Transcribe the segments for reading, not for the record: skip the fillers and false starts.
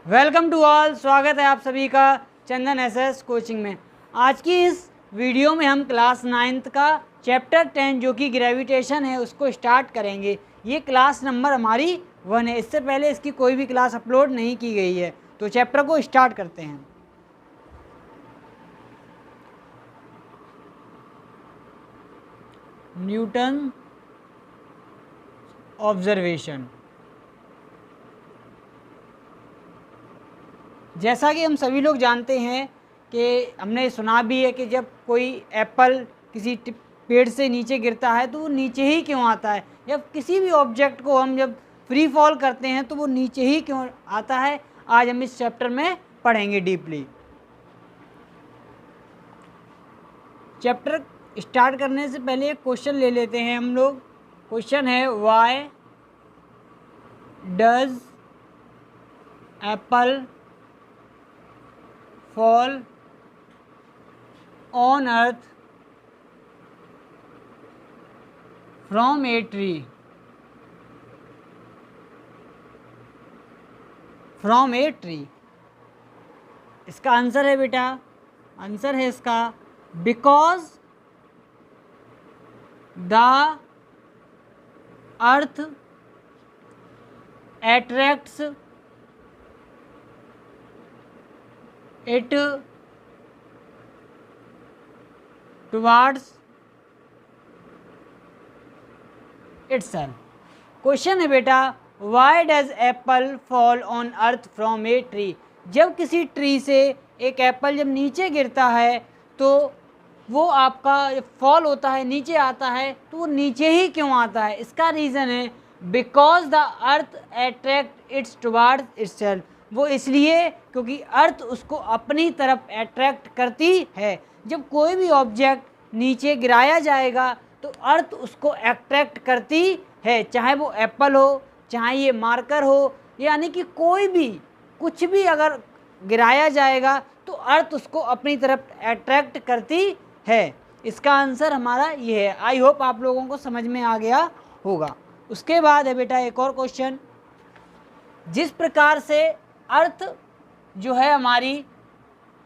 Welcome to all, स्वागत है आप सभी का चंदन एसएस कोचिंग में। आज की इस वीडियो में हम क्लास 9th का चैप्टर 10 जो कि ग्रेविटेशन है उसको स्टार्ट करेंगे। ये क्लास नंबर हमारी 1 है। इससे पहले इसकी कोई भी क्लास अपलोड नहीं की गई है, तो चैप्टर को स्टार्ट करते हैं। Newton observation. जैसा कि हम सभी लोग जानते हैं कि हमने सुना भी है कि जब कोई एप्पल किसी पेड़ से नीचे गिरता है तो वो नीचे ही क्यों आता है, या किसी भी ऑब्जेक्ट को हम जब फ्री फॉल करते हैं तो वो नीचे ही क्यों आता है, आज हम इस चैप्टर में पढ़ेंगे डीपली। चैप्टर स्टार्ट करने से पहले एक क्वेश्चन ले लेते हैं हम लोग। क्वेश्चन है, why does Apple fall on earth from a tree? From a tree। इसका आंसर है बेटा, आंसर है इसका because the earth attracts it towards itself। Question है बेटा, why does Apple fall on earth from a tree. जब किसी tree से एक एप्पल जब नीचे गिरता है तो वो आपका फॉल होता है, नीचे आता है, तो वो नीचे ही क्यों आता है। इसका रीज़न है because the earth attract it's towards itself. वो इसलिए क्योंकि अर्थ उसको अपनी तरफ अट्रैक्ट करती है। जब कोई भी ऑब्जेक्ट नीचे गिराया जाएगा तो अर्थ उसको अट्रैक्ट करती है, चाहे वो एप्पल हो, चाहे ये मार्कर हो, यानी कि कोई भी कुछ भी अगर गिराया जाएगा तो अर्थ उसको अपनी तरफ अट्रैक्ट करती है। इसका आंसर हमारा ये है। आई होप आप लोगों को समझ में आ गया होगा। उसके बाद है बेटा एक और क्वेश्चन, जिस प्रकार से अर्थ जो है हमारी,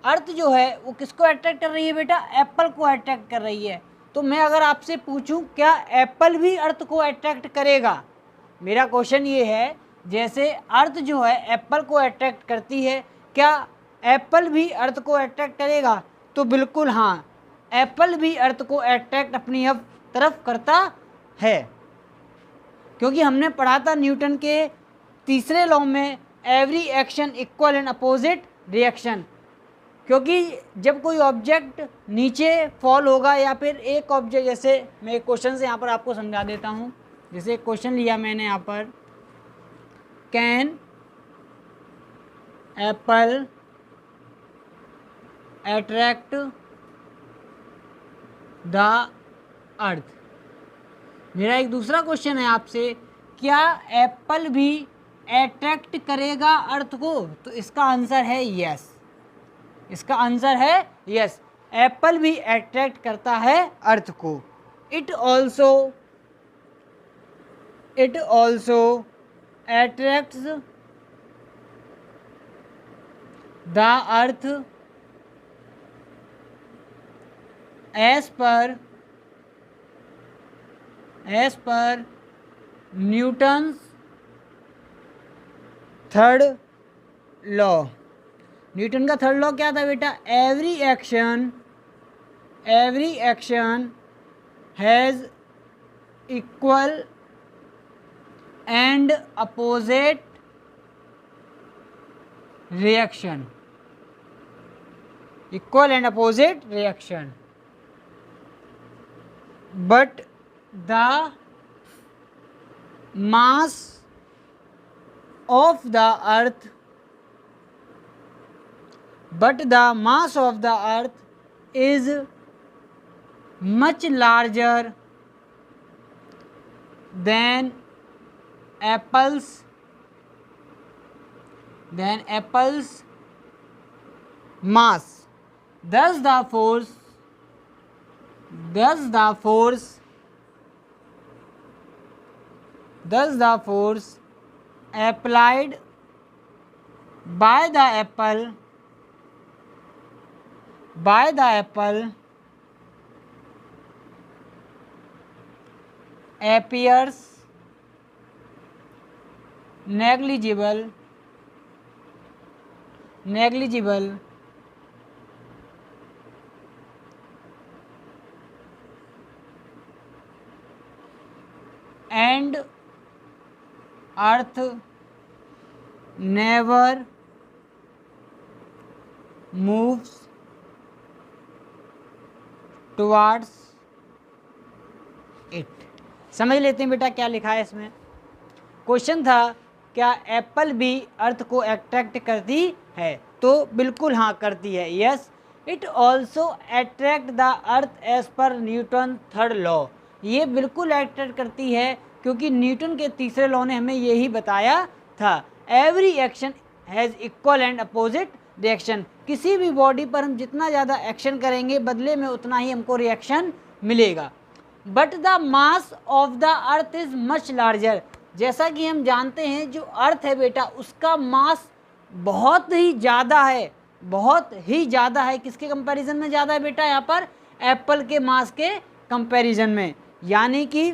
अर्थ जो है वो किसको अट्रैक्ट कर रही है बेटा, एप्पल को अट्रैक्ट कर रही है। तो मैं अगर आपसे पूछूं क्या एप्पल भी अर्थ को अट्रैक्ट करेगा, मेरा क्वेश्चन ये है, जैसे अर्थ जो है एप्पल को अट्रैक्ट करती है, क्या एप्पल भी अर्थ को अट्रैक्ट करेगा। तो बिल्कुल हाँ, एप्पल भी अर्थ को अट्रैक्ट अपनी तरफ करता है, क्योंकि हमने पढ़ा था न्यूटन के तीसरे लॉ में every action equal and opposite reaction. क्योंकि जब कोई ऑब्जेक्ट नीचे फॉल होगा या फिर एक ऑब्जेक्ट, जैसे मैं एक क्वेश्चन से यहाँ पर आपको समझा देता हूँ। जैसे एक क्वेश्चन लिया मैंने यहाँ पर, कैन एप्पल अट्रैक्ट द अर्थ। मेरा एक दूसरा क्वेश्चन है आपसे, क्या एप्पल भी अट्रैक्ट करेगा अर्थ को। तो इसका आंसर है यस। इसका आंसर है यस, एप्पल भी अट्रैक्ट करता है अर्थ को। It also attracts the earth as per Newton's third law. Newton का थर्ड लॉ क्या था बेटा, every action has equal and opposite reaction. Equal and opposite reaction, but the mass of the earth is much larger than apple's mass. Thus the force applied by the apple appears negligible and earth never moves towards it। समझ लेते हैं बेटा क्या लिखा है इसमें। Question था क्या एप्पल भी अर्थ को अट्रैक्ट करती है, तो बिल्कुल हाँ करती है। Yes, it also attract the earth as per Newton third law. ये बिल्कुल अट्रैक्ट करती है क्योंकि न्यूटन के तीसरे लॉ ने हमें यही बताया था। Every action has equal and opposite reaction. किसी भी बॉडी पर हम जितना ज़्यादा एक्शन करेंगे बदले में उतना ही हमको रिएक्शन मिलेगा। But the mass of the earth is much larger. जैसा कि हम जानते हैं जो अर्थ है बेटा उसका मास बहुत ही ज़्यादा है, बहुत ही ज़्यादा है। किसके कंपैरिजन में ज़्यादा है बेटा? यहाँ पर एप्पल के मास के कंपैरिजन में। यानी कि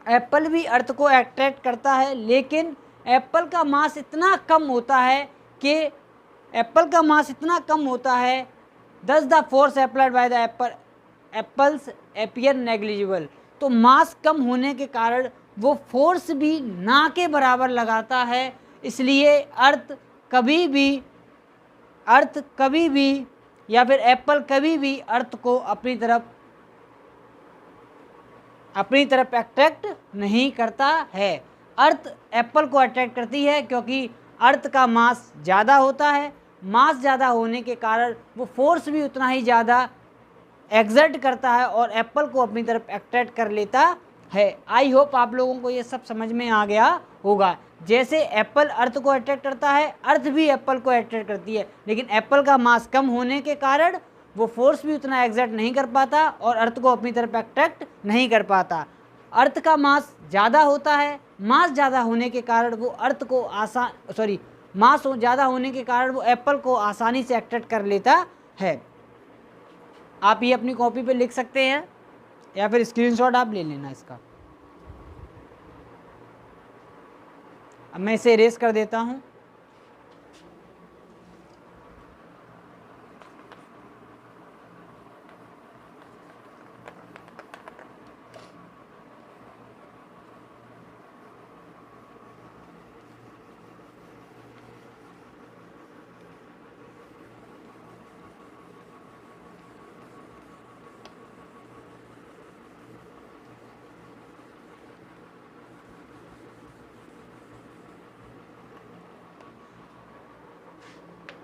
एप्पल भी अर्थ को अट्रैक्ट करता है, लेकिन एप्पल का मास इतना कम होता है कि दस the force applied by the apples appear negligible. तो मास कम होने के कारण वो फोर्स भी ना के बराबर लगाता है। इसलिए अर्थ कभी भी या फिर एप्पल कभी भी अर्थ को अपनी तरफ अट्रैक्ट नहीं करता है। अर्थ एप्पल को अट्रैक्ट करती है क्योंकि अर्थ का मास ज़्यादा होता है। मास ज़्यादा होने के कारण वो फोर्स भी उतना ही ज़्यादा एग्जर्ट करता है और एप्पल को अपनी तरफ अट्रैक्ट कर लेता है। आई होप आप लोगों को ये सब समझ में आ गया होगा। जैसे एप्पल अर्थ को अट्रैक्ट करता है, अर्थ भी एप्पल को अट्रैक्ट करती है, लेकिन एप्पल का मास कम होने के कारण वो फोर्स भी उतना एग्जर्ट नहीं कर पाता और अर्थ को अपनी तरफ अट्रैक्ट नहीं कर पाता। अर्थ का मास ज़्यादा होता है, मास ज़्यादा होने के कारण वो मास ज़्यादा होने के कारण वो एप्पल को आसानी से अट्रैक्ट कर लेता है। आप ये अपनी कॉपी पे लिख सकते हैं या फिर स्क्रीनशॉट आप ले लेना इसका। अब मैं इसे इरेज कर देता हूँ।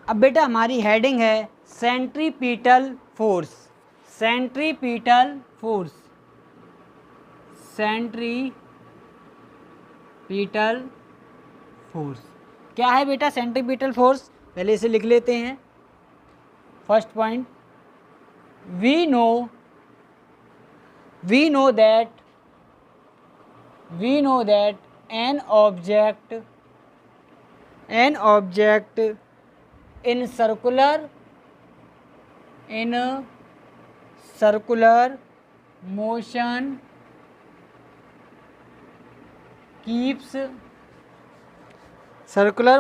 अब बेटा हमारी हेडिंग है सेंट्रीपिटल फोर्स। सेंट्रीपिटल फोर्स क्या है बेटा? सेंट्रीपिटल फोर्स पहले इसे लिख लेते हैं। First point, we know that an object in circular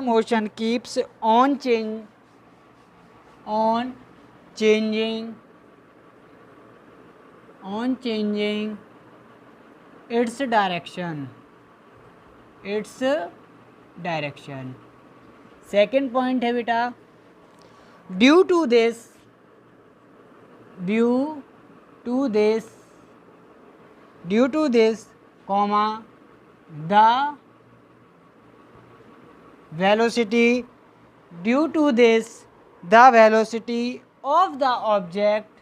motion keeps on changing its direction। Second point है बेटा, due to this comma the velocity of the object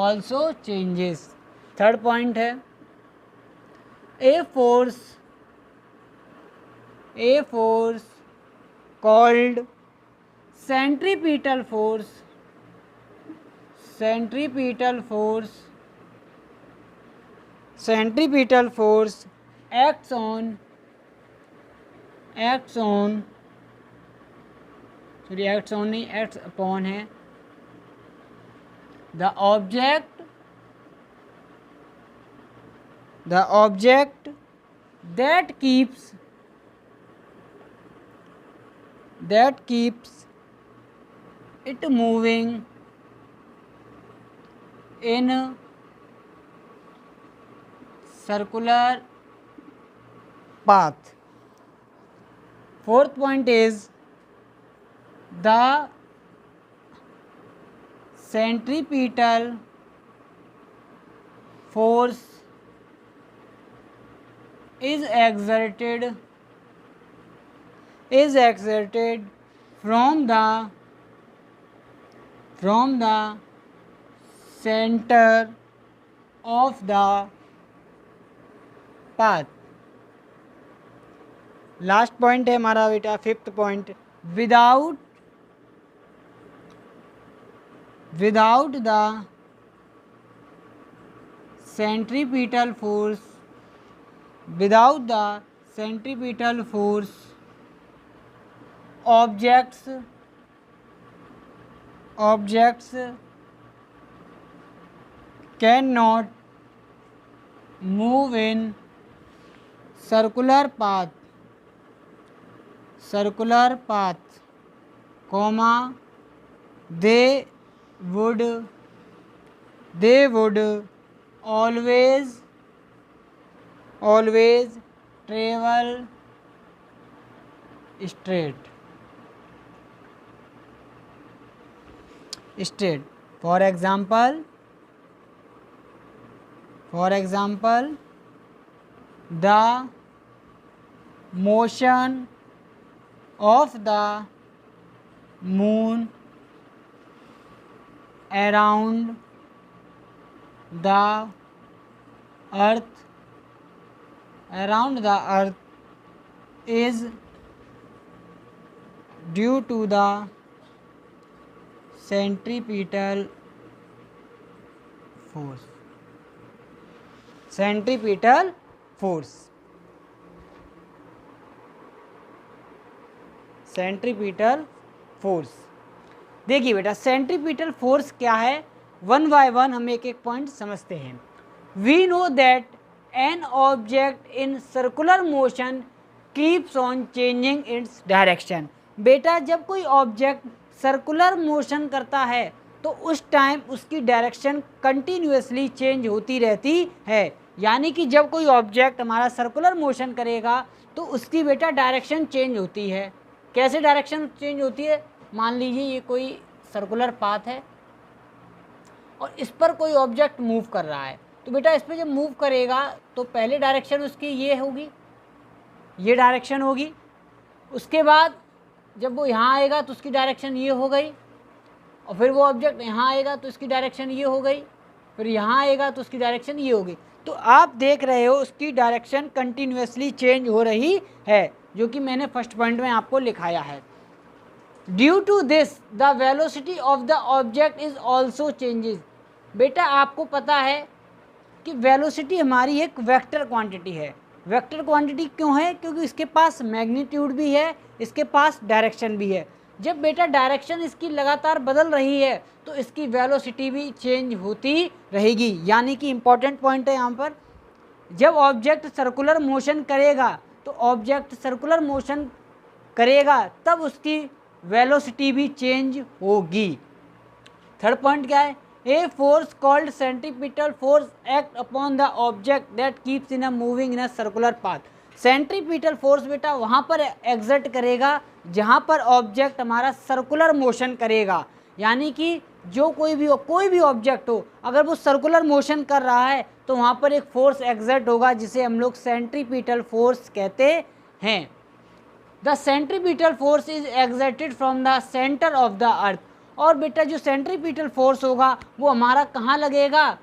also changes। Third point है, a force called centripetal force acts on नहीं, acts upon है the object that keeps it moving in circular path. Fourth point is the centripetal force is exerted from the center of the path. Last point है हमारा बेटा fifth point, without the centripetal force objects can not move in circular path, comma they would always travel straight. For example, the motion of the moon around the earth is due to the centripetal force. Centripetal force. देखिए बेटा centripetal force क्या है, one by one हम एक एक point समझते हैं। We know that an object in circular motion keeps on changing its direction. बेटा जब कोई ऑब्जेक्ट सर्कुलर मोशन करता है तो उस टाइम उसकी डायरेक्शन कंटिन्यूअसली चेंज होती रहती है। यानी कि जब कोई ऑब्जेक्ट हमारा सर्कुलर मोशन करेगा तो उसकी बेटा डायरेक्शन चेंज होती है। कैसे डायरेक्शन चेंज होती है, मान लीजिए ये कोई सर्कुलर पाथ है और इस पर कोई ऑब्जेक्ट मूव कर रहा है, तो बेटा इस पर जब मूव करेगा तो पहले डायरेक्शन उसकी ये होगी, ये डायरेक्शन होगी। उसके बाद जब वो यहाँ आएगा तो उसकी डायरेक्शन ये हो गई, और फिर वो ऑब्जेक्ट यहाँ आएगा तो इसकी डायरेक्शन ये हो गई, फिर यहाँ आएगा तो उसकी डायरेक्शन ये होगी। तो आप देख रहे हो उसकी डायरेक्शन कंटिन्यूअसली चेंज हो रही है, जो कि मैंने फर्स्ट पॉइंट में आपको लिखाया है। Due to this the velocity of the object is also changes. बेटा आपको पता है कि वेलोसिटी हमारी एक वेक्टर क्वांटिटी है। वेक्टर क्वांटिटी क्यों है, क्योंकि इसके पास मैग्नीट्यूड भी है, इसके पास डायरेक्शन भी है। जब बेटा डायरेक्शन इसकी लगातार बदल रही है तो इसकी वेलोसिटी भी चेंज होती रहेगी। यानी कि इम्पॉर्टेंट पॉइंट है यहाँ पर, जब ऑब्जेक्ट सर्कुलर मोशन करेगा तो ऑब्जेक्ट सर्कुलर मोशन करेगा तब उसकी वेलोसिटी भी चेंज होगी। थर्ड पॉइंट क्या है, a force called centripetal force act upon the object that keeps in a moving in a circular path. Centripetal force बेटा वहाँ पर एग्जर्ट करेगा जहाँ पर ऑब्जेक्ट हमारा सर्कुलर मोशन करेगा। यानी कि जो कोई भी ऑब्जेक्ट हो, अगर वो सर्कुलर मोशन कर रहा है तो वहाँ पर एक फोर्स एग्जर्ट होगा जिसे हम लोग सेंट्रीपिटल फोर्स कहते हैं। The centripetal force is exerted from the centre of the earth. और बेटा जो सेंट्रीपिटल फोर्स होगा वो हमारा कहाँ लगेगा,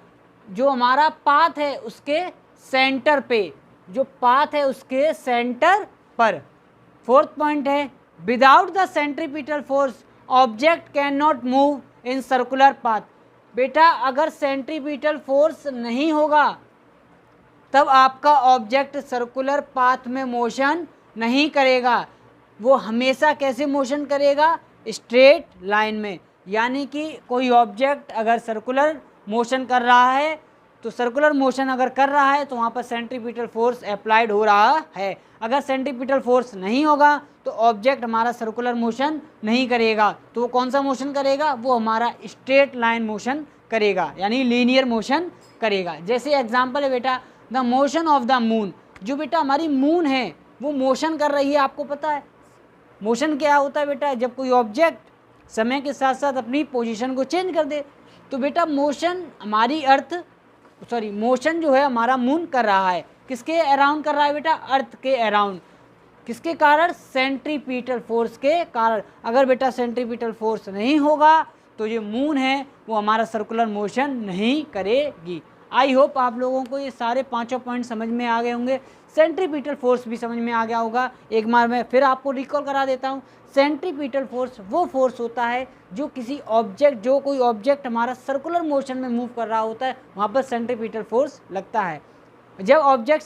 जो हमारा पाथ है उसके सेंटर पे, जो पाथ है उसके सेंटर पर। फोर्थ पॉइंट है, without the centripetal force object can not move in circular path. बेटा अगर सेंट्रीपिटल फोर्स नहीं होगा तब आपका ऑब्जेक्ट सर्कुलर पाथ में मोशन नहीं करेगा, वो हमेशा कैसे मोशन करेगा, स्ट्रेट लाइन में। यानी कि कोई ऑब्जेक्ट अगर सर्कुलर मोशन कर रहा है तो सर्कुलर मोशन अगर कर रहा है तो वहाँ पर सेंट्रीपिटल फोर्स अप्लाइड हो रहा है। अगर सेंट्रीपिटल फोर्स नहीं होगा तो ऑब्जेक्ट हमारा सर्कुलर मोशन नहीं करेगा, तो वो कौन सा मोशन करेगा, वो हमारा स्ट्रेट लाइन मोशन करेगा, यानी लीनियर मोशन करेगा। जैसे एग्जांपल है बेटा the motion of the moon, जो बेटा हमारी मून है वो मोशन कर रही है। आपको पता है मोशन क्या होता है बेटा, जब कोई ऑब्जेक्ट समय के साथ साथ अपनी पोजीशन को चेंज कर दे। तो बेटा मोशन जो है हमारा मून कर रहा है, किसके अराउंड कर रहा है बेटा, अर्थ के अराउंड। किसके कारण, सेंट्रीपिटल फोर्स के कारण। अगर बेटा सेंट्रीपिटल फोर्स नहीं होगा तो ये मून है वो हमारा सर्कुलर मोशन नहीं करेगी। आई होप आप लोगों को ये सारे पांचों पॉइंट समझ में आ गए होंगे, सेंट्रीपिटल फोर्स भी समझ में आ गया होगा। एक बार मैं फिर आपको रिकॉल करा देता हूँ। सेंट्रीपिटल फोर्स वो फोर्स होता है जो कोई ऑब्जेक्ट हमारा सर्कुलर मोशन में मूव कर रहा होता है, वहाँ पर सेंट्रीपिटल फोर्स लगता है। जब ऑब्जेक्ट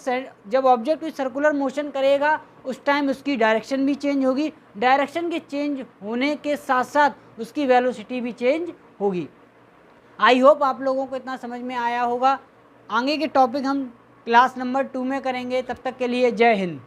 सर्कुलर मोशन करेगा उस टाइम उसकी डायरेक्शन भी चेंज होगी, डायरेक्शन के चेंज होने के साथ साथ उसकी वेलोसिटी भी चेंज होगी। आई होप आप लोगों को इतना समझ में आया होगा। आगे के टॉपिक हम क्लास नंबर 2 में करेंगे। तब तक के लिए जय हिंद।